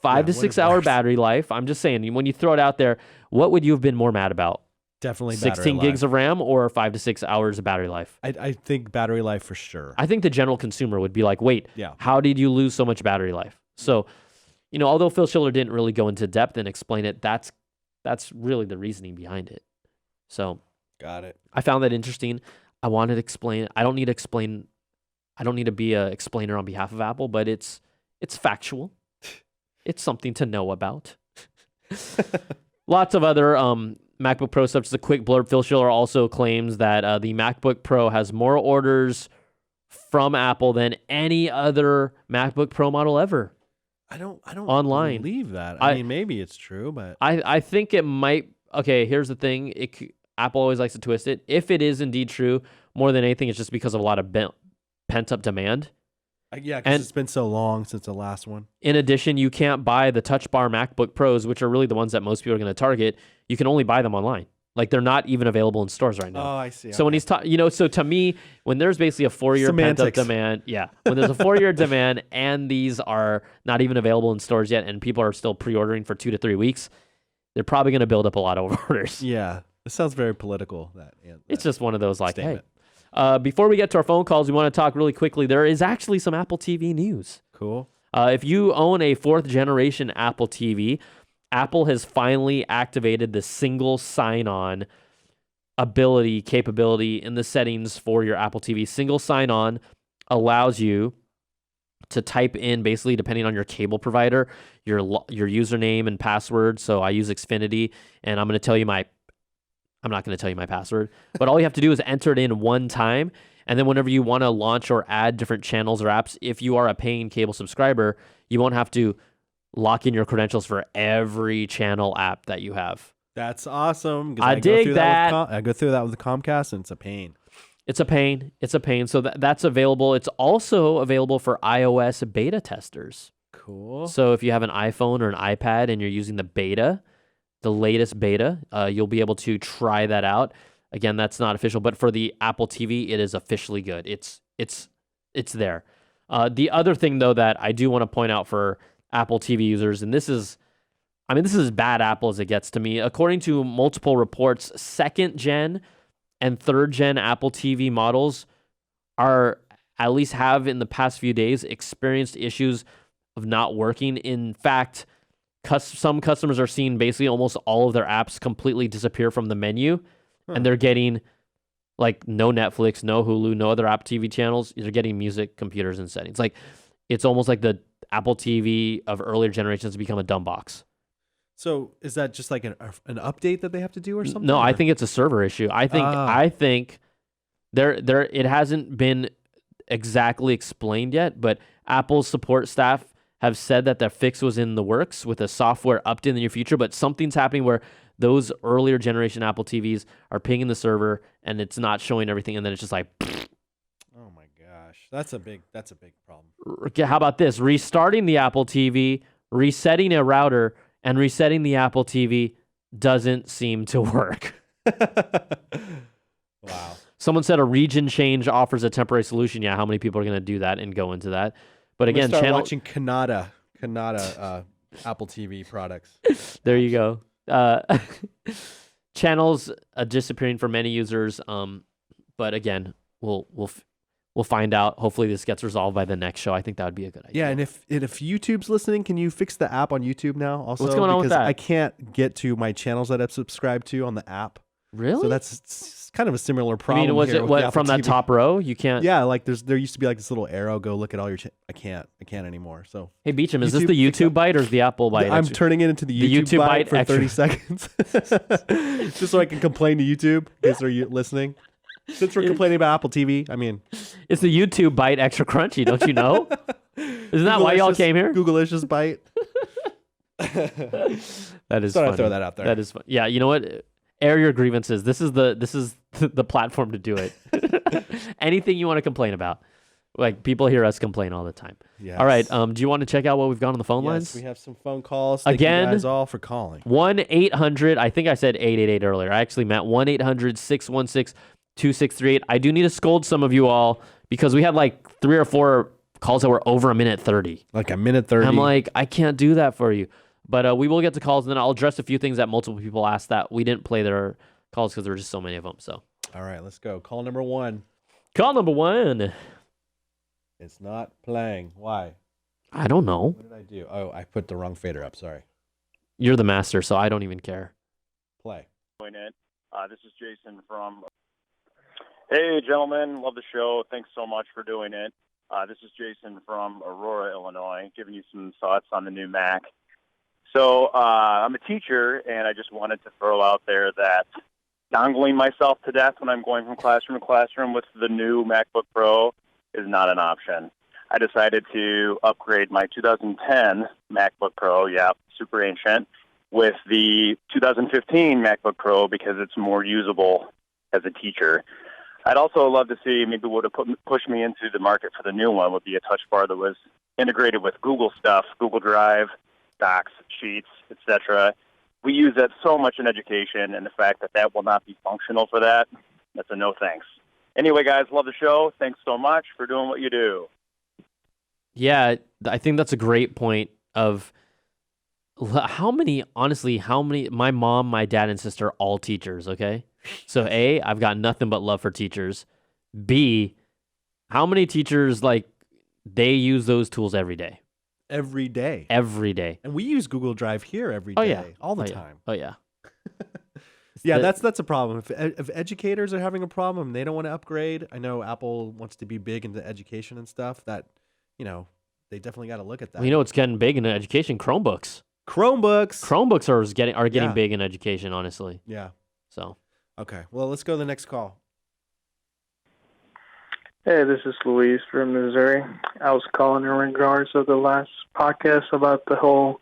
5 to 6 hour battery life. I'm just saying, when you throw it out there, what would you have been more mad about? Definitely 16 gigs of RAM or 5 to 6 hours of battery life? I think battery life for sure. I think the general consumer would be like, wait, Yeah. how did you lose so much battery life? So, although Phil Schiller didn't really go into depth and explain it, that's really the reasoning behind it. So, Got it. I found that interesting. I wanted to explain. I don't need to explain. I don't need to be a explainer on behalf of Apple, but it's factual. It's something to know about. Lots of other MacBook Pro stuff. Just a quick blurb. Phil Schiller also claims that the MacBook Pro has more orders from Apple than any other MacBook Pro model ever. I don't online. believe that. I mean, maybe it's true, but I think it might. Okay, here's the thing. Apple always likes to twist it. If it is indeed true, more than anything, it's just because of a lot of pent-up demand. Yeah, because it's been so long since the last one. In addition, you can't buy the Touch Bar MacBook Pros, which are really the ones that most people are going to target. You can only buy them online. Like, they're not even available in stores right now. Oh, I see. So when he's so to me, when there's basically a 4-year pent-up demand, when there's a 4-year demand and these are not even available in stores yet, and people are still pre-ordering for 2 to 3 weeks, they're probably going to build up a lot of orders. Yeah, it sounds very political. It's just one of those statement. Hey. Before we get to our phone calls, we want to talk really quickly. There is actually some Apple TV news. Cool. If you own a 4th generation Apple TV, Apple has finally activated the single sign-on capability in the settings for your Apple TV. Single sign-on allows you to type in, basically, depending on your cable provider, your username and password. So I use Xfinity, and I'm not going to tell you my password, but all you have to do is enter it in one time. And then whenever you want to launch or add different channels or apps, if you are a paying cable subscriber, you won't have to lock in your credentials for every channel app that you have. That's awesome. I dig that. I go through that with the Comcast, and it's a pain. It's a pain. So that's available. It's also available for iOS beta testers. Cool. So if you have an iPhone or an iPad and you're using the latest beta, you'll be able to try that out. Again, that's not official, but for the Apple TV, it is officially good. It's there. The other thing, though, that I do want to point out for Apple TV users, and this is as bad Apple as it gets to me. According to multiple reports, 2nd gen and 3rd gen Apple TV models at least have in the past few days experienced issues of not working. In fact, some customers are seeing basically almost all of their apps completely disappear from the menu, and they're getting like no Netflix, no Hulu, no other Apple TV channels. They're getting music, computers, and settings. Like, it's almost like the Apple TV of earlier generations has become a dumb box. So is that just like an update that they have to do or something? No, I think it's a server issue. I think it hasn't been exactly explained yet, but Apple's support staff have said that the fix was in the works with a software update in the near future, but something's happening where those earlier generation Apple TVs are pinging the server and it's not showing everything, and then it's just like, oh my gosh, that's a big problem. How about this? Restarting the Apple TV, resetting a router, and resetting the Apple TV doesn't seem to work. Wow. Someone said a region change offers a temporary solution. Yeah, how many people are going to do that and go into that? But again, watching Kanata Apple TV products. There you go. Channels disappearing for many users. But again, we'll find out. Hopefully this gets resolved by the next show. I think that would be a good idea. Yeah, and if YouTube's listening, can you fix the app on YouTube now also? What's going on with that? I can't get to my channels that I've subscribed to on the app. Really? So that's kind of a similar problem. I mean, was it from that top row? You can't. Yeah, like there used to be like this little arrow. Go look at all your. I can't anymore. So hey, Beecham, is this the YouTube Byte or is the Apple Byte? I'm turning it into the YouTube Byte for 30 seconds, just so I can complain to YouTube in case they're listening. Since we're complaining about Apple TV, I mean, it's the YouTube Byte extra crunchy. Don't you know? Isn't that why y'all came here? Googleicious Byte. That is funny. I throw that out there. That is fun. Yeah, you know what? Air your grievances. This is the platform to do it. Anything you want to complain about. Like, people hear us complain all the time. Yes. All right. Do you want to check out what we've got on the phone lines? Yes, we have some phone calls. Thank you guys all for calling. 1-800. I think I said 888 earlier. I actually meant 1-800-616-2638. I do need to scold some of you all because we had like 3 or 4 calls that were over a minute 30. Like a minute 30. I'm like, I can't do that for you. But we will get to calls, and then I'll address a few things that multiple people asked that we didn't play their calls because there were just so many of them. So, all right, let's go. Call number 1. Call number 1. It's not playing. Why? I don't know. What did I do? Oh, I put the wrong fader up. Sorry. You're the master, so I don't even care. Play. This is Jason from... Hey, gentlemen. Love the show. Thanks so much for doing it. This is Jason from Aurora, Illinois, giving you some thoughts on the new Mac. So I'm a teacher, and I just wanted to throw out there that dongling myself to death when I'm going from classroom to classroom with the new MacBook Pro is not an option. I decided to upgrade my 2010 MacBook Pro, super ancient, with the 2015 MacBook Pro because it's more usable as a teacher. I'd also love to see maybe what would push me into the market for the new one would be a touch bar that was integrated with Google stuff, Google Drive, Docs, Sheets, etc. We use that so much in education, and the fact that that will not be functional for that, that's a no thanks. Anyway, guys, love the show. Thanks so much for doing what you do. Yeah, I think that's a great point of how many, my mom, my dad, and sister are all teachers, okay? So A, I've got nothing but love for teachers. B, how many teachers, like, they use those tools every day? Every day. Every day. And we use Google Drive here every day, all the time. Oh, yeah. Yeah, that's a problem. If educators are having a problem and they don't want to upgrade, I know Apple wants to be big into education and stuff, that, they definitely got to look at that. Well, it's getting big in education? Chromebooks are getting big in education, honestly. Yeah. So. Okay. Well, let's go to the next call. Hey, this is Luis from Missouri. I was calling in regards of the last podcast about the whole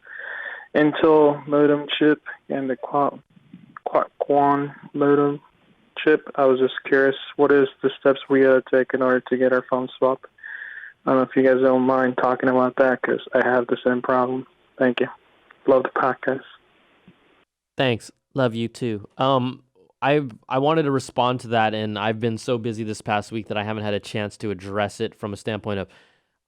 Intel modem chip and the Quan modem chip. I was just curious, what is the steps we got to take in order to get our phone swapped? I don't know if you guys don't mind talking about that, because I have the same problem. Thank you. Love the podcast. Thanks. Love you too. I wanted to respond to that, and I've been so busy this past week that I haven't had a chance to address it from a standpoint of,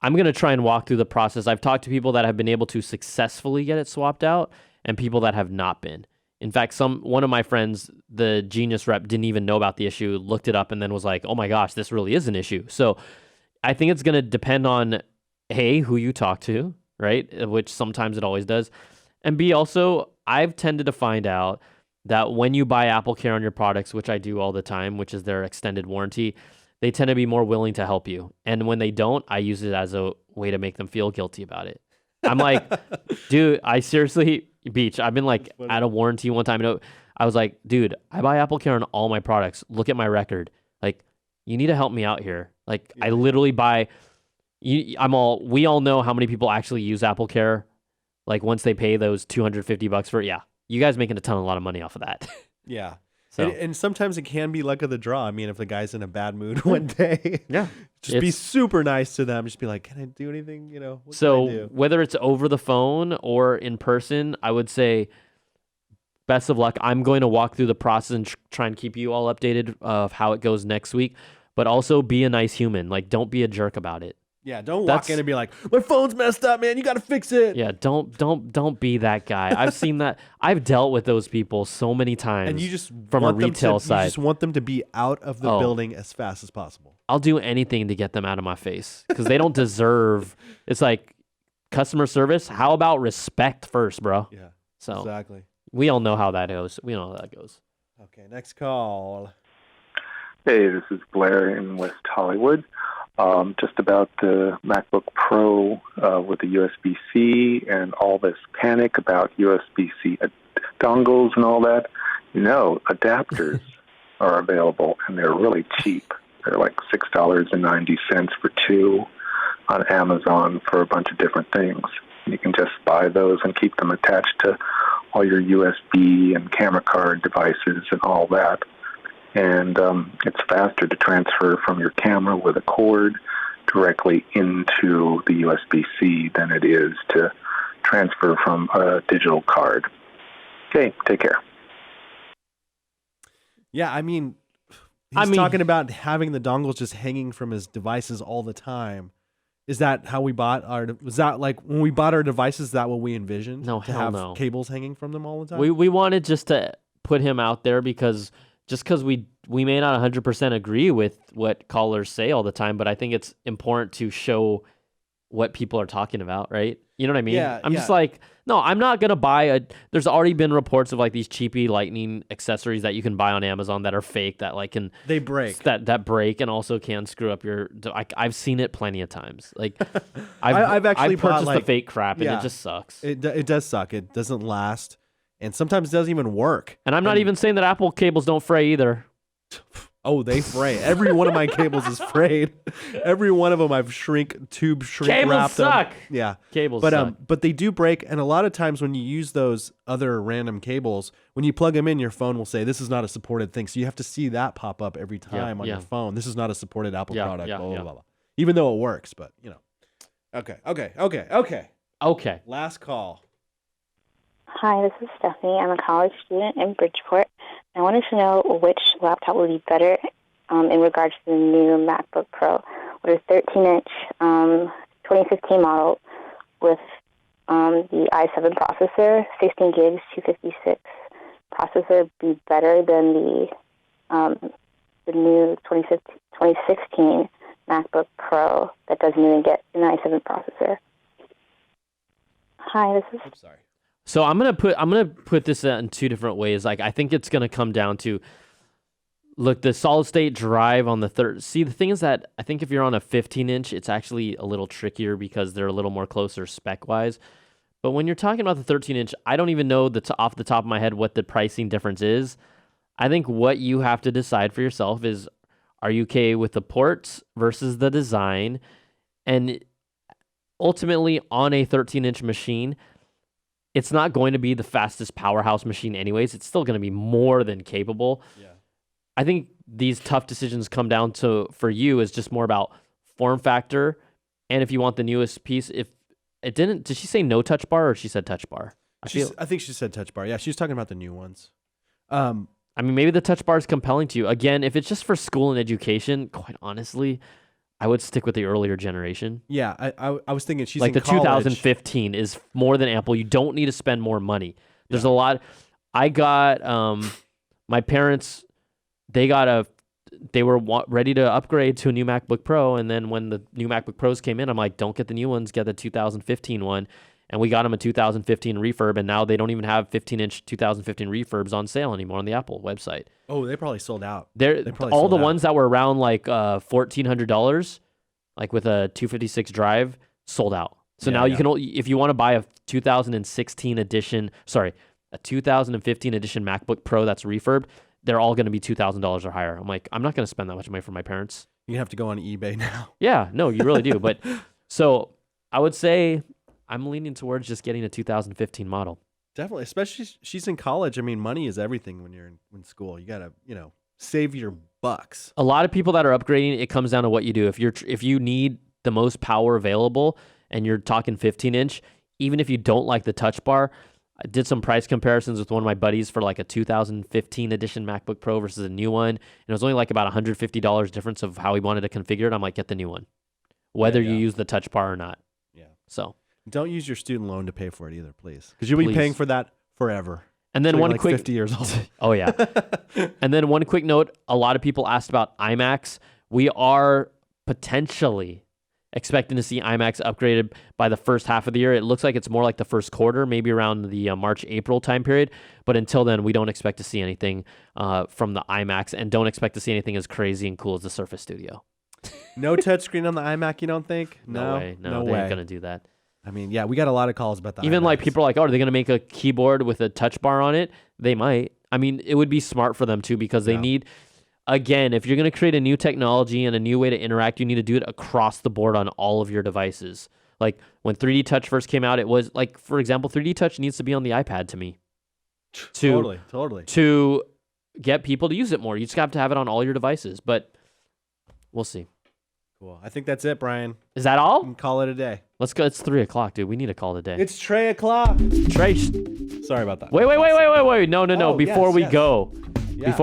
I'm going to try and walk through the process. I've talked to people that have been able to successfully get it swapped out and people that have not been. In fact, one of my friends, the Genius rep, didn't even know about the issue, looked it up, and then was like, oh my gosh, this really is an issue. So I think it's going to depend on, A, who you talk to, right? Which sometimes it always does. And B, also, I've tended to find out that when you buy AppleCare on your products, which I do all the time, which is their extended warranty, they tend to be more willing to help you. And when they don't, I use it as a way to make them feel guilty about it. I'm like, dude, I seriously, Beach, I've been like out of warranty one time. I was like, dude, I buy AppleCare on all my products. Look at my record. Like, you need to help me out here. Like, I literally buy, we all know how many people actually use AppleCare. Like, once they pay those $250 for it, you guys making a lot of money off of that. Yeah. So. And sometimes it can be luck of the draw. I mean, if the guy's in a bad mood one day, just be super nice to them. Just be like, can I do anything? What can I do? Whether it's over the phone or in person, I would say best of luck. I'm going to walk through the process and try and keep you all updated of how it goes next week. But also be a nice human. Like, don't be a jerk about it. Yeah, don't walk in and be like, my phone's messed up, man. You got to fix it. Yeah, don't be that guy. I've seen that. I've dealt with those people so many times. And you just from a retail side. You just want them to be out of the building as fast as possible. I'll do anything to get them out of my face because they don't deserve. It's like customer service. How about respect first, bro? Yeah. So exactly. We all know how that goes. We know how that goes. Okay, next call. Hey, this is Blair in West Hollywood. Just about the MacBook Pro with the USB-C and all this panic about USB-C dongles and all that. Adapters are available, and they're really cheap. They're like $6.90 for two on Amazon for a bunch of different things. You can just buy those and keep them attached to all your USB and camera card devices and all that. And it's faster to transfer from your camera with a cord directly into the USB-C than it is to transfer from a digital card. Okay, take care. Yeah, I mean, he's talking about having the dongles just hanging from his devices all the time. Is that how we bought our? Was that like when we bought our devices? Is that what we envisioned? No, to hell have no. Cables hanging from them all the time. We wanted just to put him out there because we may not 100% agree with what callers say all the time, but I think it's important to show what people are talking about, right? You know what I mean? Yeah. I'm just like, no, I'm not going to buy there's already been reports of like these cheapy lightning accessories that you can buy on Amazon that are fake that like they break. That break and also can screw up your, I've seen it plenty of times. Like I've actually purchased bought, the fake crap and it just sucks. It does suck. It doesn't last. And sometimes it doesn't even work. And I'm not even saying that Apple cables don't fray either. Oh, they fray. Every one of my cables is frayed. Every one of them I've shrink Cables wrapped suck. them. Yeah. Cables But suck. but they do break, and a lot of times when you use those other random cables, when you plug them in, your phone will say this is not a supported thing. So you have to see that pop up every time on your phone. This is not a supported Apple product. Blah, blah, blah, blah. Even though it works, but you know. Okay. Last call. Hi, this is Stephanie. I'm a college student in Bridgeport. I wanted to know which laptop would be better in regards to the new MacBook Pro. Would a 13-inch 2015 model with the i7 processor, 16 gigs, 256 processor be better than the new 2016 MacBook Pro that doesn't even get an i7 processor? Hi, this is... Oops, sorry. So I'm gonna put this in two different ways. Like I think it's gonna come down to, look, the solid state drive on the third. See, the thing is that I think if you're on a 15-inch, it's actually a little trickier because they're a little more closer spec wise. But when you're talking about the 13-inch, I don't even know off the top of my head what the pricing difference is. I think what you have to decide for yourself is, are you okay with the ports versus the design, and ultimately on a 13-inch machine, it's not going to be the fastest powerhouse machine anyways. It's still going to be more than capable. Yeah. I think these tough decisions come down to, for you, is just more about form factor. And if you want the newest piece, if it did she say no touch bar or she said touch bar? I think she said touch bar. Yeah, she was talking about the new ones. I mean, maybe the touch bar is compelling to you. Again, if it's just for school and education, quite honestly, I would stick with the earlier generation. Yeah, I was thinking she's like in the college. 2015 is more than ample. You don't need to spend more money. There's a lot. I got my parents. They were ready to upgrade to a new MacBook Pro, and then when the new MacBook Pros came in, I'm like, don't get the new ones, get the 2015 one. And we got them a 2015 refurb, and now they don't even have 15-inch 2015 refurbs on sale anymore on the Apple website. Oh, they probably sold out. All the ones that were around like $1,400, like with a 256 drive, sold out. So now you can, if you want to buy a 2015 edition MacBook Pro that's refurbed, they're all going to be $2,000 or higher. I'm like, I'm not going to spend that much money for my parents. You have to go on eBay now. Yeah, no, you really do. But so I would say I'm leaning towards just getting a 2015 model. Definitely, especially she's in college. I mean, money is everything when you're in school. You gotta, save your bucks. A lot of people that are upgrading, it comes down to what you do. If you need the most power available and you're talking 15-inch, even if you don't like the touch bar, I did some price comparisons with one of my buddies for like a 2015 edition MacBook Pro versus a new one, and it was only like about $150 difference of how he wanted to configure it. I'm like, get the new one, whether you use the touch bar or not. Yeah. So. Don't use your student loan to pay for it either, please. Because you'll be paying for that forever. And then one quick 50 years old. Oh, yeah. And then one quick note. A lot of people asked about Imax. We are potentially expecting to see Imax upgraded by the first half of the year. It looks like it's more like the first quarter, maybe around the March-April time period. But until then, we don't expect to see anything from the Imax, and don't expect to see anything as crazy and cool as the Surface Studio. No touchscreen on the iMac, you don't think? No way. No, they ain't going to do that. I mean, yeah, we got a lot of calls about that. Even like people are like, oh, are they going to make a keyboard with a touch bar on it? They might. I mean, it would be smart for them too, because they need, again, if you're going to create a new technology and a new way to interact, you need to do it across the board on all of your devices. Like when 3D Touch first came out, it was like, for example, 3D Touch needs to be on the iPad to me. Totally. To get people to use it more. You just have to have it on all your devices, but we'll see. Cool. I think that's it, Brian. Is that all? We can call it a day. Let's go. It's 3:00, dude. We need to call it a day. It's Trey o'clock. Trey. Sorry about that. Wait. No. Before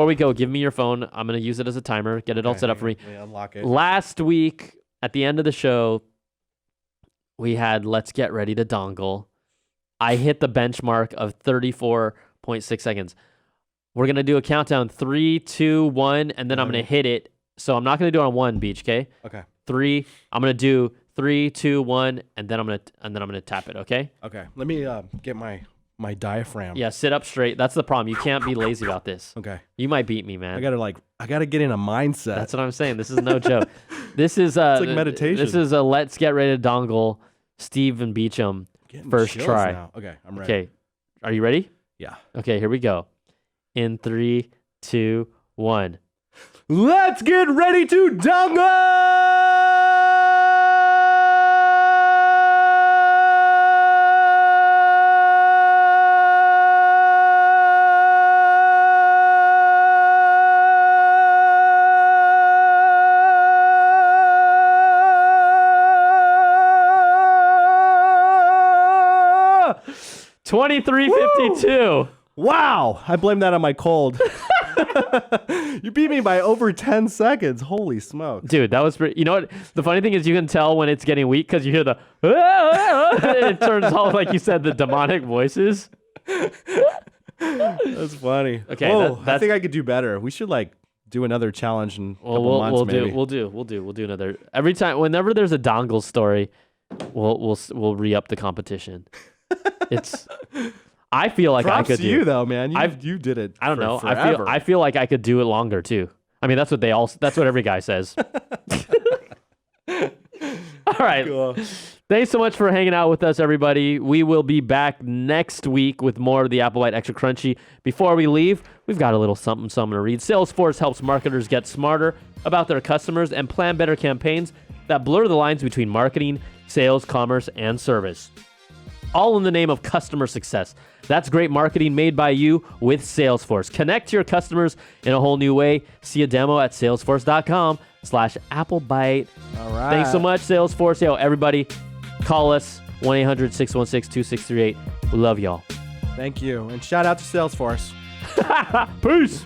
we go, give me your phone. I'm going to use it as a timer. Get it all set up for me. Unlock it. Last week, at the end of the show, we had Let's Get Ready to Dongle. I hit the benchmark of 34.6 seconds. We're going to do a countdown. 3, 2, 1, and then I'm going to hit it. So I'm not going to do it on 1, Beach, okay? Okay. 3. I'm going to do 3, 2, 1, and then I'm going to tap it, okay? Okay. Let me get my diaphragm. Yeah, sit up straight. That's the problem. You can't be lazy about this. Okay. You might beat me, man. I gotta get in a mindset. That's what I'm saying. This is no joke. This is it's like meditation. This is a Let's Get Ready to Dongle, Steve and Beecham first try. Now. Okay, I'm ready. Okay. Are you ready? Yeah. Okay, here we go. In 3, 2, 1. Let's get ready to dongle! 23:52. Wow. I blame that on my cold. You beat me by over 10 seconds. Holy smoke. Dude, that was pretty. You know what? The funny thing is you can tell when it's getting weak because you hear the. It turns all, like you said, the demonic voices. That's funny. Okay, Whoa, I think I could do better. We should do another challenge in a couple months, maybe. We'll do another. Every time, whenever there's a dongle story, we'll re-up the competition. It's. I feel like Props I could to do you though, man. You did it. I don't know. Forever. I feel like I could do it longer too. I mean, that's what every guy says. All right. Cool. Thanks so much for hanging out with us, everybody. We will be back next week with more of the Apple Byte Extra Crunchy. Before we leave, we've got a little something to read. Salesforce helps marketers get smarter about their customers and plan better campaigns that blur the lines between marketing, sales, commerce, and service. All in the name of customer success. That's great marketing made by you with Salesforce. Connect to your customers in a whole new way. See a demo at salesforce.com/AppleByte. All right. Thanks so much, Salesforce. Yo, everybody, call us 1-800-616-2638. We love y'all. Thank you. And shout out to Salesforce. Peace.